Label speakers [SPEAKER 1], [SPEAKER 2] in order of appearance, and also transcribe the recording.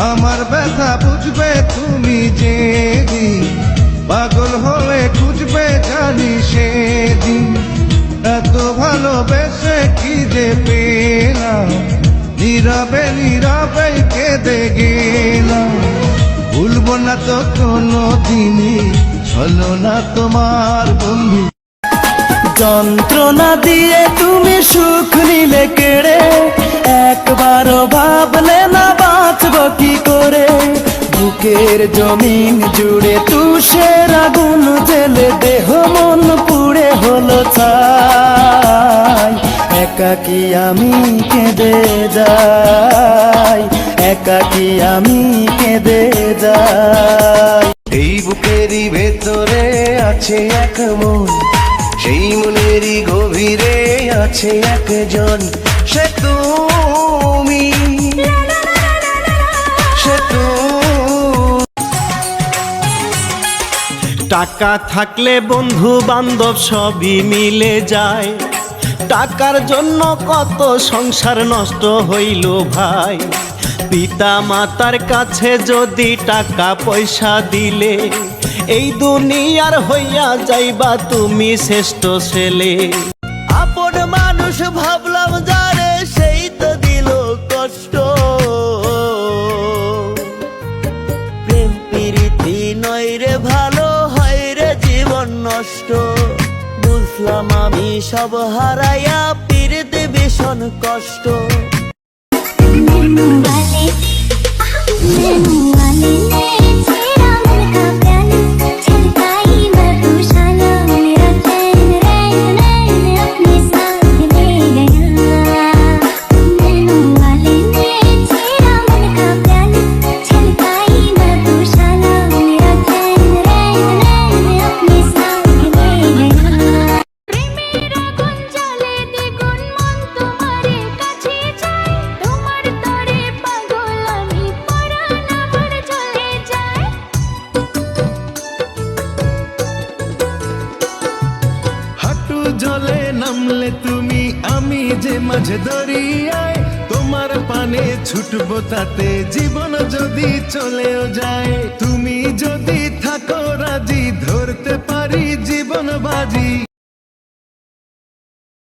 [SPEAKER 1] আমার ব্যথা বুঝবে তুমি যেদিন, পাগল হয়ে খুঁজবে জানি সেদিন। এত ভালোবেসে কি যে পেলাম, নীরবে নীরবে কেঁদে গেলাম। ভুলবো না তো কোনো দিনই, চলো না তোমার বন্ধু।
[SPEAKER 2] যন্ত্রণা দিয়ে তুমি সুখ নিলে কেড়ে, একবারও ভাবলে না বাঁচব কি করে। বুকের জমিন জুড়ে তুষের আগুন জেলে দেহ মন পুড়ে হলো ছাই। একাকী আমি কেঁদে যাই, একাকী আমি কেঁদে যাই।
[SPEAKER 1] এই বুকেরই ভেতরে আছে এক মন, সেই মনেরই গভীরে আছে একজন, সে তুমি, সে তুমি।
[SPEAKER 2] টাকা থাকলে বন্ধু বান্ধব সবই মিলে যায়, টাকার জন্য কত সংসার নষ্ট হইল ভাই। পিতা মাতার কাছে যদি টাকা পয়সা দিলে, এই দুনিয়ার হইয়া যাইবা তুমি শ্রেষ্ঠ ছেলে। আপন মানুষ ভাবলাম যারে, সেই তো দিল কষ্ট। প্রেম প্রীতি নয় রে ভালো, হয় রে জীবন নষ্ট। বুঝলাম আমি সব হারাইয়া, পিরিতে ভীষণ কষ্ট।
[SPEAKER 1] জলে নামলে তুমি, আমি যে মাঝে দরিয়ায়, তোমার পানে ছুটবো তাতে জীবন যদি চলেও যায়। তুমি যদি থাকো রাজি, ধরতে পারি জীবন বাজি।